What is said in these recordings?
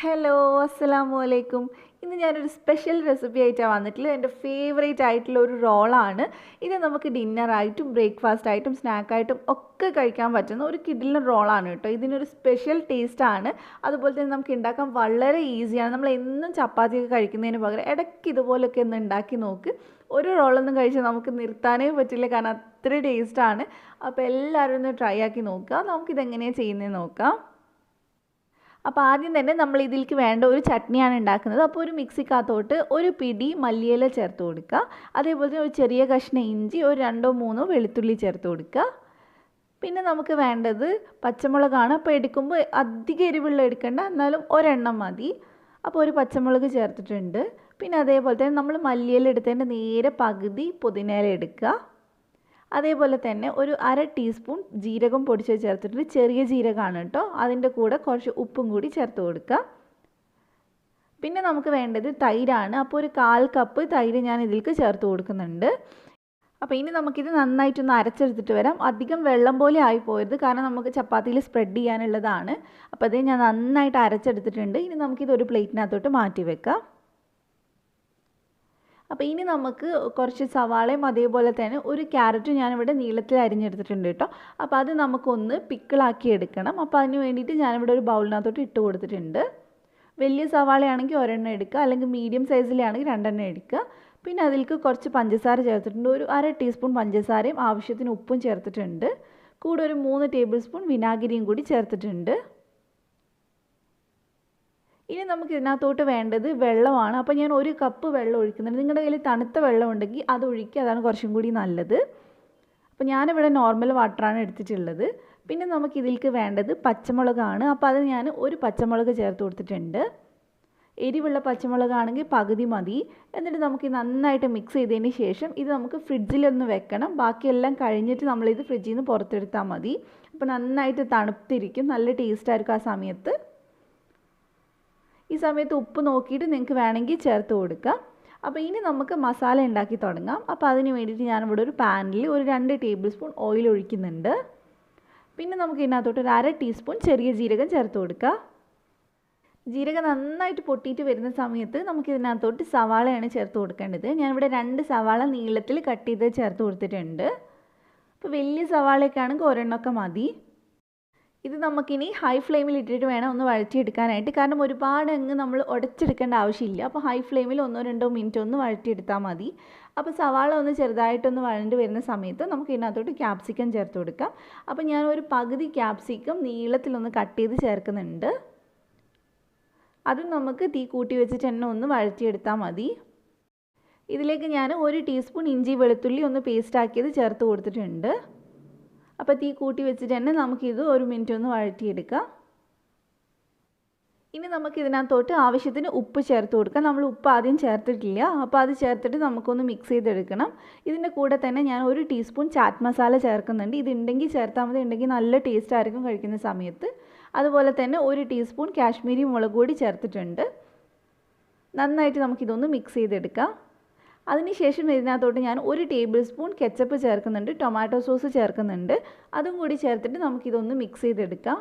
Hello അസ്സലാമു അലൈക്കും. ഇന്ന് ഞാനൊരു സ്പെഷ്യൽ റെസിപ്പി ആയിട്ടാണ് വന്നിട്ടുള്ളത്. എൻ്റെ ഫേവറേറ്റ് ആയിട്ടുള്ള ഒരു റോളാണ് ഇത്. നമുക്ക് ഡിന്നറായിട്ടും ബ്രേക്ക്ഫാസ്റ്റ് ആയിട്ടും സ്നാക്കായിട്ടും ഒക്കെ കഴിക്കാൻ പറ്റുന്ന ഒരു കിഡിലൻ റോളാണ് കേട്ടോ. ഇതിനൊരു സ്പെഷ്യൽ ടേസ്റ്റാണ്. അതുപോലെ തന്നെ നമുക്ക് ഉണ്ടാക്കാൻ വളരെ ഈസിയാണ്. നമ്മൾ എന്നും ചപ്പാത്തിയൊക്കെ കഴിക്കുന്നതിന് പകരം ഇടയ്ക്ക് ഇതുപോലൊക്കെ ഒന്ന് ഉണ്ടാക്കി നോക്ക്. ഒരു റോളൊന്നും കഴിച്ചാൽ നമുക്ക് നിർത്താനേ പറ്റില്ല, കാരണം അത്ര ടേസ്റ്റാണ്. അപ്പോൾ എല്ലാവരും ഒന്ന് ട്രൈ ആക്കി നോക്കുക. നമുക്കിതെങ്ങനെയാണ് ചെയ്യുന്നത് നോക്കാം. അപ്പോൾ ആദ്യം തന്നെ നമ്മൾ ഇതിലേക്ക് വേണ്ട ഒരു ചട്നിയാണ് ഉണ്ടാക്കുന്നത്. അപ്പോൾ ഒരു മിക്സിക്കകത്തോട്ട് ഒരു പിടി മല്ലിയില ചേർത്ത് കൊടുക്കുക. അതേപോലെ തന്നെ ഒരു ചെറിയ കഷ്ണം ഇഞ്ചി, ഒരു 2-3 വെളുത്തുള്ളി ചേർത്ത് കൊടുക്കുക. പിന്നെ നമുക്ക് വേണ്ടത് പച്ചമുളകാണ്. അപ്പോൾ എടുക്കുമ്പോൾ അധികം എരിവുള്ള എടുക്കേണ്ട, എന്നാലും ഒരെണ്ണം മതി. അപ്പോൾ ഒരു പച്ചമുളക് ചേർത്തിട്ടുണ്ട്. പിന്നെ അതേപോലെ തന്നെ നമ്മൾ മല്ലിയില എടുത്തതിൻ്റെ നേരെ പകുതി പുതിനയില എടുക്കുക. അതേപോലെ തന്നെ ഒരു 1/2 ടീസ്പൂൺ ജീരകം പൊടിച്ച് ചേർത്തിട്ടുണ്ട്. ചെറിയ ജീരകമാണ് കേട്ടോ. അതിൻ്റെ കൂടെ കുറച്ച് ഉപ്പും കൂടി ചേർത്ത് കൊടുക്കുക. പിന്നെ നമുക്ക് വേണ്ടത് തൈരാണ്. അപ്പോൾ ഒരു 1/4 കപ്പ് തൈര് ഞാൻ ഇതിലേക്ക് ചേർത്ത് കൊടുക്കുന്നുണ്ട്. അപ്പോൾ ഇനി നമുക്കിത് നന്നായിട്ടൊന്ന് അരച്ചെടുത്തിട്ട് വരാം. അധികം വെള്ളം പോലെ ആയി പോയത്, കാരണം നമുക്ക് ചപ്പാത്തിയിൽ സ്പ്രെഡ് ചെയ്യാനുള്ളതാണ്. അപ്പോൾ അത് ഞാൻ നന്നായിട്ട് അരച്ചെടുത്തിട്ടുണ്ട്. ഇനി നമുക്കിത് ഒരു പ്ലേറ്റിനകത്തോട്ട് മാറ്റി വെക്കാം. അപ്പോൾ ഇനി നമുക്ക് കുറച്ച് സവാളയും അതേപോലെ തന്നെ ഒരു ക്യാരറ്റും ഞാനിവിടെ നീളത്തിൽ അരിഞ്ഞെടുത്തിട്ടുണ്ട് കേട്ടോ. അപ്പോൾ അത് നമുക്കൊന്ന് പിക്കിളാക്കി എടുക്കണം. അപ്പോൾ അതിന് വേണ്ടിയിട്ട് ഞാനിവിടെ ഒരു ബൗളിനകത്തോട്ട് ഇട്ട് കൊടുത്തിട്ടുണ്ട്. വലിയ സവാളയാണെങ്കിൽ ഒരെണ്ണം എടുക്കുക, അല്ലെങ്കിൽ മീഡിയം സൈസിലാണെങ്കിൽ 2 എണ്ണം എടുക്കുക. പിന്നെ അതിലേക്ക് കുറച്ച് പഞ്ചസാര ചേർത്തിട്ടുണ്ട്. ഒരു 1/2 ടീസ്പൂൺ പഞ്ചസാരയും ആവശ്യത്തിന് ഉപ്പും ചേർത്തിട്ടുണ്ട്. കൂടെ ഒരു 3 ടേബിൾ സ്പൂൺ വിനാഗിരിയും കൂടി ചേർത്തിട്ടുണ്ട്. ഇനി നമുക്ക് ഇതിനകത്തോട്ട് വേണ്ടത് വെള്ളമാണ്. അപ്പോൾ ഞാൻ 1 കപ്പ് വെള്ളം ഒഴിക്കുന്നുണ്ട്. നിങ്ങളുടെ കയ്യിൽ തണുത്ത വെള്ളം ഉണ്ടെങ്കിൽ അത് ഒഴിക്കുക, അതാണ് കുറച്ചും കൂടി നല്ലത്. അപ്പോൾ ഞാനിവിടെ നോർമൽ വാട്ടറാണ് എടുത്തിട്ടുള്ളത്. പിന്നെ നമുക്ക് ഇതിലേക്ക് വേണ്ടത് പച്ചമുളകാണ്. അപ്പോൾ അത് ഞാൻ ഒരു പച്ചമുളക് ചേർത്ത് കൊടുത്തിട്ടുണ്ട്. എരിവുള്ള പച്ചമുളകാണെങ്കിൽ പകുതി മതി. എന്നിട്ട് നമുക്ക് നന്നായിട്ട് മിക്സ് ചെയ്തതിന് ശേഷം ഇത് നമുക്ക് ഫ്രിഡ്ജിലൊന്ന് വെക്കണം. ബാക്കിയെല്ലാം കഴിഞ്ഞിട്ട് നമ്മളിത് ഫ്രിഡ്ജിൽ നിന്ന് പുറത്തെടുത്താൽ മതി. അപ്പോൾ നന്നായിട്ട് തണുത്തിരിക്കും, നല്ല ടേസ്റ്റായിരിക്കും ആ സമയത്ത്. ഈ സമയത്ത് ഉപ്പ് നോക്കിയിട്ട് നിങ്ങൾക്ക് വേണമെങ്കിൽ ചേർത്ത് കൊടുക്കാം. അപ്പോൾ ഇനി നമുക്ക് മസാല ഉണ്ടാക്കി തുടങ്ങാം. അപ്പോൾ അതിന് വേണ്ടിയിട്ട് ഞാനിവിടെ ഒരു പാനിൽ ഒരു 2 ടേബിൾ സ്പൂൺ ഓയിൽ ഒഴിക്കുന്നുണ്ട്. പിന്നെ നമുക്ക് ഇതിനകത്തോട്ട് ഒരു 1/2 ടീസ്പൂൺ ചെറിയ ജീരകം ചേർത്ത് കൊടുക്കുക. ജീരകം നന്നായിട്ട് പൊട്ടിയിട്ട് വരുന്ന സമയത്ത് നമുക്കിതിനകത്തോട്ട് സവാളയാണ് ചേർത്ത് കൊടുക്കേണ്ടത്. ഞാനിവിടെ 2 സവാള നീളത്തിൽ കട്ട് ചെയ്ത് ചേർത്ത് കൊടുത്തിട്ടുണ്ട്. അപ്പോൾ വലിയ സവാളയൊക്കെ ആണെങ്കിൽ ഒരെണ്ണമൊക്കെ മതി. ഇത് നമുക്കിനി ഹൈ ഫ്ലെയിമിൽ ഇട്ടിട്ട് വേണം ഒന്ന് വഴറ്റിയെടുക്കാനായിട്ട്, കാരണം ഒരുപാട് അങ്ങ് നമ്മൾ ഉടച്ചെടുക്കേണ്ട ആവശ്യമില്ല. അപ്പോൾ ഹൈ ഫ്ലെയിമിൽ 1-2 മിനിറ്റ് ഒന്ന് വഴറ്റിയെടുത്താൽ മതി. അപ്പോൾ സവാള ഒന്ന് ചെറുതായിട്ടൊന്ന് വഴണ്ട് വരുന്ന സമയത്ത് നമുക്ക് ഇതിനകത്തോട്ട് ക്യാപ്സിക്കം ചേർത്ത് കൊടുക്കാം. അപ്പോൾ ഞാൻ ഒരു പകുതി ക്യാപ്സിക്കം നീളത്തിലൊന്ന് കട്ട് ചെയ്ത് ചേർക്കുന്നുണ്ട്. അതും നമുക്ക് തീ കൂട്ടി വെച്ചിട്ട് തന്നെ ഒന്ന് വഴറ്റിയെടുത്താൽ മതി. ഇതിലേക്ക് ഞാൻ 1 ടീസ്പൂൺ ഇഞ്ചി വെളുത്തുള്ളി ഒന്ന് പേസ്റ്റാക്കിയത് ചേർത്ത് കൊടുത്തിട്ടുണ്ട്. അപ്പോൾ തീ കൂട്ടി വെച്ചിട്ട് തന്നെ നമുക്കിത് 1 മിനിറ്റ് ഒന്ന് വഴറ്റിയെടുക്കാം. ഇനി നമുക്കിതിനകത്തോട്ട് ആവശ്യത്തിന് ഉപ്പ് ചേർത്ത് കൊടുക്കാം. നമ്മൾ ഉപ്പ് ആദ്യം ചേർത്തിട്ടില്ല, അപ്പോൾ അത് ചേർത്തിട്ട് നമുക്കൊന്ന് മിക്സ് ചെയ്തെടുക്കണം. ഇതിൻ്റെ കൂടെ തന്നെ ഞാൻ 1 ടീസ്പൂൺ ചാറ്റ് മസാല ചേർക്കുന്നുണ്ട്. ഇതുണ്ടെങ്കിൽ ചേർത്താൽ മതി, ഉണ്ടെങ്കിൽ നല്ല ടേസ്റ്റ് ആയിരിക്കും കഴിക്കുന്ന സമയത്ത്. അതുപോലെ തന്നെ 1 ടീസ്പൂൺ കാശ്മീരി മുളക് പൊടി ചേർത്തിട്ടുണ്ട്. നന്നായിട്ട് നമുക്കിതൊന്ന് മിക്സ് ചെയ്തെടുക്കാം. അതിനുശേഷം ഇതിനകത്തോട്ട് ഞാൻ 1 ടേബിൾ സ്പൂൺ കെച്ചപ്പ് ചേർക്കുന്നുണ്ട്, ടൊമാറ്റോ സോസ് ചേർക്കുന്നുണ്ട്. അതും കൂടി ചേർത്തിട്ട് നമുക്കിതൊന്ന് മിക്സ് ചെയ്തെടുക്കാം.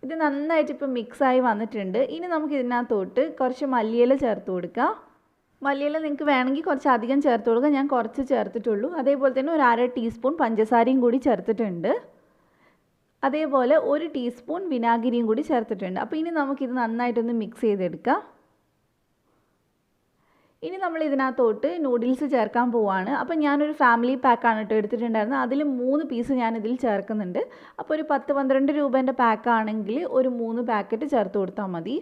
ഇത് നന്നായിട്ട് ഇപ്പോൾ മിക്സായി വന്നിട്ടുണ്ട്. ഇനി നമുക്ക് ഇതിനകത്തോട്ട് കുറച്ച് മല്ലിയില ചേർത്ത് കൊടുക്കാം. മല്ലിയില നിങ്ങൾക്ക് വേണമെങ്കിൽ കുറച്ച് അധികം ചേർത്ത് കൊടുക്കുക, ഞാൻ കുറച്ച് ചേർത്തിട്ടുള്ളൂ. അതേപോലെ തന്നെ ഒരു 1/2 ടീസ്പൂൺ പഞ്ചസാരയും കൂടി ചേർത്തിട്ടുണ്ട്. അതേപോലെ 1 ടീസ്പൂൺ വിനാഗിരിയും കൂടി ചേർത്തിട്ടുണ്ട്. അപ്പോൾ ഇനി നമുക്കിത് നന്നായിട്ടൊന്ന് മിക്സ് ചെയ്തെടുക്കാം. ഇനി നമ്മൾ ഇതിനകത്തോട്ട് നൂഡിൽസ് ചേർക്കാൻ പോവുകയാണ്. അപ്പോൾ ഞാനൊരു ഫാമിലി പാക്കാണ് കേട്ടോ എടുത്തിട്ടുണ്ടായിരുന്നത്. അതിൽ 3 പീസ് ഞാനിതിൽ ചേർക്കുന്നുണ്ട്. അപ്പോൾ ഒരു 10-12 രൂപേൻ്റെ പാക്കാണെങ്കിൽ ഒരു 3 പാക്കറ്റ് ചേർത്ത് കൊടുത്താൽ മതി.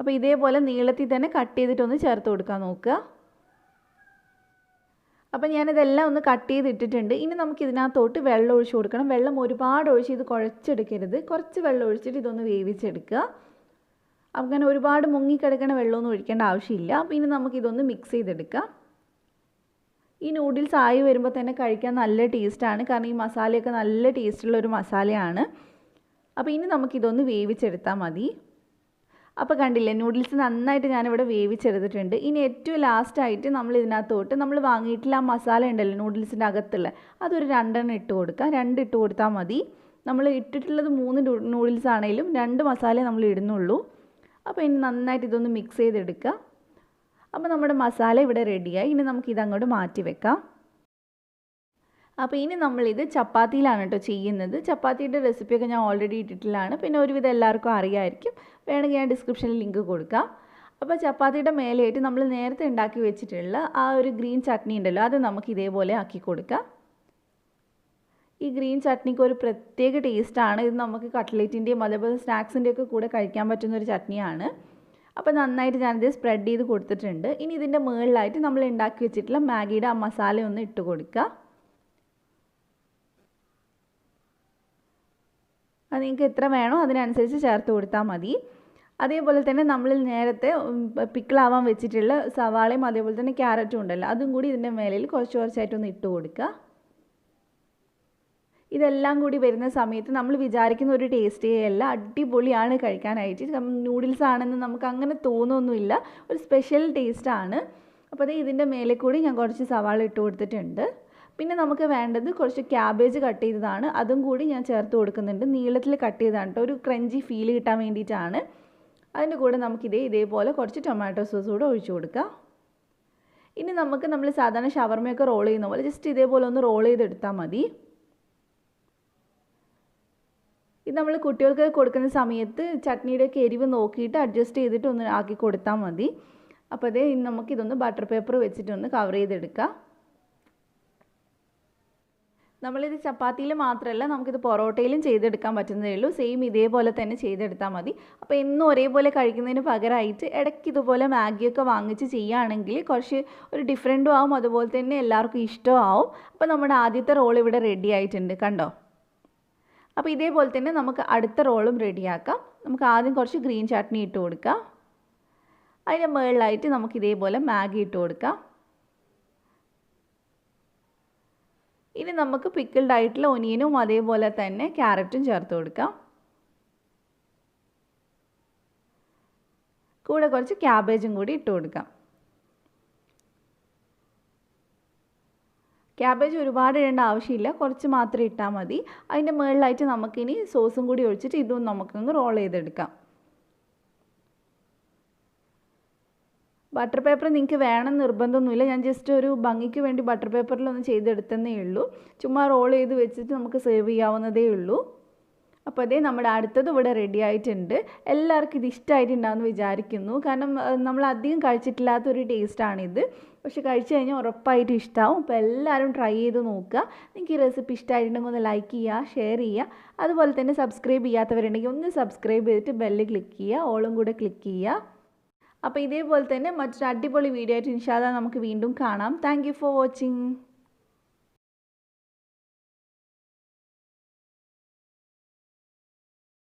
അപ്പോൾ ഇതേപോലെ നീളത്തിൽ തന്നെ കട്ട് ചെയ്തിട്ടൊന്ന് ചേർത്ത് കൊടുക്കാൻ നോക്കുക. അപ്പോൾ ഞാനിതെല്ലാം ഒന്ന് കട്ട് ചെയ്തിട്ടിട്ടുണ്ട്. ഇനി നമുക്കിതിനകത്തോട്ട് വെള്ളം ഒഴിച്ച് കൊടുക്കണം. വെള്ളം ഒരുപാട് ഒഴിച്ച് ഇത് കുഴച്ചെടുക്കരുത്, കുറച്ച് വെള്ളം ഒഴിച്ചിട്ട് ഇതൊന്ന് വേവിച്ചെടുക്കുക. അങ്ങനെ ഒരുപാട് മുങ്ങിക്കിടക്കണ വെള്ളമൊന്നും ഒഴിക്കേണ്ട ആവശ്യമില്ല. അപ്പോൾ ഇനി നമുക്കിതൊന്ന് മിക്സ് ചെയ്തെടുക്കാം. ഈ നൂഡിൽസ് ആയി വരുമ്പോൾ തന്നെ കഴിക്കാൻ നല്ല ടേസ്റ്റാണ്, കാരണം ഈ മസാലയൊക്കെ നല്ല ടേസ്റ്റുള്ളൊരു മസാലയാണ്. അപ്പോൾ ഇനി നമുക്കിതൊന്ന് വേവിച്ചെടുത്താൽ മതി. അപ്പോൾ കണ്ടില്ലേ നൂഡിൽസ് നന്നായിട്ട് ഞാനിവിടെ വേവിച്ചെടുത്തിട്ടുണ്ട്. ഇനി ഏറ്റവും ലാസ്റ്റായിട്ട് നമ്മൾ ഇതിനകത്തോട്ട് നമ്മൾ വാങ്ങിയിട്ടുള്ള ആ മസാല ഉണ്ടല്ലോ നൂഡിൽസിൻ്റെ അകത്തുള്ള അതൊരു 2 എണ്ണം ഇട്ട് കൊടുക്കുക. 2 ഇട്ട് കൊടുത്താൽ മതി. നമ്മൾ ഇട്ടിട്ടുള്ളത് 3 നൂഡിൽസ് ആണെങ്കിലും 2 മസാല നമ്മൾ ഇടുന്നുള്ളൂ. അപ്പോൾ ഇനി നന്നായിട്ട് ഇതൊന്ന് മിക്സ് ചെയ്തെടുക്കുക. അപ്പോൾ നമ്മുടെ മസാല ഇവിടെ റെഡിയായി. ഇനി നമുക്ക് ഇതങ്ങോട്ട് മാറ്റി വെക്കാം. അപ്പോൾ ഇനി നമ്മളിത് ചപ്പാത്തിയിലാണ് കേട്ടോ ചെയ്യുന്നത്. ചപ്പാത്തിയുടെ റെസിപ്പിയൊക്കെ ഞാൻ ഓൾറെഡി ഇട്ടിട്ടുള്ളതാണ്. പിന്നെ ഒരുവിധം എല്ലാവർക്കും അറിയാമായിരിക്കും. വേണമെങ്കിൽ ഞാൻ ഡിസ്ക്രിപ്ഷനിൽ ലിങ്ക് കൊടുക്കാം. അപ്പോൾ ചപ്പാത്തിയുടെ മേലെയായിട്ട് നമ്മൾ നേരത്തെ ഉണ്ടാക്കി വെച്ചിട്ടുള്ള ആ ഒരു ഗ്രീൻ ചട്നി ഉണ്ടല്ലോ അത് നമുക്ക് ഇതേപോലെ ആക്കി കൊടുക്കാം. ഈ ഗ്രീൻ ചട്നിക്ക് ഒരു പ്രത്യേക ടേസ്റ്റാണ്. ഇത് നമുക്ക് കട്ട്ലേറ്റിൻ്റെയും അതേപോലെ സ്നാക്സിൻ്റെയൊക്കെ കൂടെ കഴിക്കാൻ പറ്റുന്നൊരു ചട്നിയാണ്. അപ്പോൾ നന്നായിട്ട് ഞാനിത് സ്പ്രെഡ് ചെയ്ത് കൊടുത്തിട്ടുണ്ട്. ഇനി ഇതിൻ്റെ മുകളിലായിട്ട് നമ്മൾ ഉണ്ടാക്കി വെച്ചിട്ടുള്ള മാഗിയുടെ ആ മസാല ഒന്ന് ഇട്ട് കൊടുക്കുക. അത് നിങ്ങൾക്ക് എത്ര വേണോ അതിനനുസരിച്ച് ചേർത്ത് കൊടുത്താൽ മതി. അതേപോലെ തന്നെ നമ്മൾ നേരത്തെ പിക്കിളാവാൻ വെച്ചിട്ടുള്ള സവാളയും അതേപോലെ തന്നെ ക്യാരറ്റും ഉണ്ടല്ലോ അതും കൂടി ഇതിൻ്റെ മേലിൽ കുറച്ച് കുറച്ചായിട്ടൊന്ന് ഇട്ട് കൊടുക്കുക. ഇതെല്ലാം കൂടി വരുന്ന സമയത്ത് നമ്മൾ വിചാരിക്കുന്ന ഒരു ടേസ്റ്റേ അല്ല, അടിപൊളിയാണ് കഴിക്കാനായിട്ട്. നൂഡിൽസ് ആണെന്ന് നമുക്ക് അങ്ങനെ തോന്നുന്നൊന്നുമില്ല, ഒരു സ്പെഷ്യൽ ടേസ്റ്റാണ്. അപ്പോൾ അതേ ഇതിൻ്റെ മേലെ കൂടി ഞാൻ കുറച്ച് സവാള ഇട്ട് കൊടുത്തിട്ടുണ്ട്. പിന്നെ നമുക്ക് വേണ്ടത് കുറച്ച് ക്യാബേജ് കട്ട് ചെയ്തതാണ്, അതും കൂടി ഞാൻ ചേർത്ത് കൊടുക്കുന്നുണ്ട്. നീളത്തിൽ കട്ട് ചെയ്തതാണ് കേട്ടോ, ഒരു ക്രഞ്ചി ഫീൽ കിട്ടാൻ വേണ്ടിയിട്ടാണ്. അതിൻ്റെ കൂടെ നമുക്കിതേ ഇതേപോലെ കുറച്ച് ടൊമാറ്റോ സോസ് കൂടെ ഒഴിച്ചു കൊടുക്കാം. ഇനി നമ്മൾ സാധാരണ ഷവർമയൊക്കെ റോൾ ചെയ്യുന്ന പോലെ ജസ്റ്റ് ഇതേപോലെ ഒന്ന് റോൾ ചെയ്തെടുത്താൽ മതി. ഇത് നമ്മൾ കുട്ടികൾക്ക് കൊടുക്കുന്ന സമയത്ത് ചട്നിയുടെയൊക്കെ എരിവ് നോക്കിയിട്ട് അഡ്ജസ്റ്റ് ചെയ്തിട്ട് ഒന്ന് ആക്കി കൊടുത്താൽ മതി. അപ്പോൾ അതേ നമുക്കിതൊന്ന് ബട്ടർ പേപ്പർ വെച്ചിട്ടൊന്ന് കവർ ചെയ്തെടുക്കാം. നമ്മളിത് ചപ്പാത്തിയിൽ മാത്രമല്ല നമുക്കിത് പൊറോട്ടയിലും ചെയ്തെടുക്കാൻ പറ്റുന്നതേ ഉള്ളൂ. സെയിം ഇതേപോലെ തന്നെ ചെയ്തെടുത്താൽ മതി. അപ്പോൾ എന്നും ഒരേപോലെ കഴിക്കുന്നതിന് പകരമായിട്ട് ഇടയ്ക്ക് ഇതുപോലെ മാഗിയൊക്കെ വാങ്ങിച്ച് ചെയ്യുകയാണെങ്കിൽ കുറച്ച് ഒരു ഡിഫറൻറ്റും ആവും, അതുപോലെ തന്നെ എല്ലാവർക്കും ഇഷ്ടമാവും. അപ്പോൾ നമ്മുടെ ആദ്യത്തെ റോൾ ഇവിടെ റെഡി ആയിട്ടുണ്ട്, കണ്ടോ. അപ്പോൾ ഇതേപോലെ തന്നെ നമുക്ക് അടുത്ത റോളും റെഡിയാക്കാം. നമുക്ക് ആദ്യം കുറച്ച് ഗ്രീൻ ചട്നി ഇട്ട് കൊടുക്കാം. അതിൻ്റെ മുകളിലായിട്ട് നമുക്ക് ഇതേപോലെ മാഗി ഇട്ട് കൊടുക്കാം. ഇനി നമുക്ക് പിക്കിൾഡ് ആയിട്ടുള്ള ഒനിയനും അതേപോലെ തന്നെ ക്യാരറ്റും ചേർത്ത് കൊടുക്കാം. കൂടെ കുറച്ച് ക്യാബേജും കൂടി ഇട്ട് കൊടുക്കാം. ക്യാബേജ് ഒരുപാട് ഇടേണ്ട ആവശ്യമില്ല, കുറച്ച് മാത്രം ഇട്ടാൽ മതി. അതിൻ്റെ മുകളിലായിട്ട് നമുക്കിനി സോസും കൂടി ഒഴിച്ചിട്ട് ഇതും നമുക്കൊന്ന് റോൾ ചെയ്തെടുക്കാം. ബട്ടർ പേപ്പർ നിങ്ങൾക്ക് വേണം നിർബന്ധമൊന്നുമില്ല, ഞാൻ ജസ്റ്റ് ഒരു ഭംഗിക്ക് വേണ്ടി ബട്ടർ പേപ്പറിലൊന്ന് ചെയ്തെടുത്തതേ ഉള്ളൂ. ചുമ്മാ റോൾ ചെയ്ത് വെച്ചിട്ട് നമുക്ക് സെർവ് ചെയ്യാവുന്നതേ ഉള്ളൂ. അപ്പോൾ അതേ നമ്മുടെ അടുത്തത് ഇവിടെ റെഡി ആയിട്ടുണ്ട്. എല്ലാവർക്കും ഇത് ഇഷ്ടമായിട്ടുണ്ടാകുമെന്ന് വിചാരിക്കുന്നു. കാരണം നമ്മൾ അധികം കഴിച്ചിട്ടില്ലാത്തൊരു ടേസ്റ്റാണിത്. പക്ഷെ കഴിച്ചു കഴിഞ്ഞാൽ ഉറപ്പായിട്ടും ഇഷ്ടമാവും. അപ്പോൾ എല്ലാവരും ട്രൈ ചെയ്ത് നോക്കുക. നിങ്ങൾക്ക് ഈ റെസിപ്പി ഇഷ്ടമായിട്ടുണ്ടെങ്കിൽ ഒന്ന് ലൈക്ക് ചെയ്യുക, ഷെയർ ചെയ്യുക. അതുപോലെ തന്നെ സബ്സ്ക്രൈബ് ചെയ്യാത്തവരുണ്ടെങ്കിൽ ഒന്ന് സബ്സ്ക്രൈബ് ചെയ്തിട്ട് ബെല്ല് ക്ലിക്ക് ചെയ്യുക, ഓളും കൂടെ ക്ലിക്ക് ചെയ്യുക. അപ്പോൾ ഇതേപോലെ തന്നെ മറ്റൊരു അടിപൊളി വീഡിയോ ആയിട്ട് ഇൻഷാ അല്ലാഹ് നമുക്ക് വീണ്ടും കാണാം. Thank you for watching.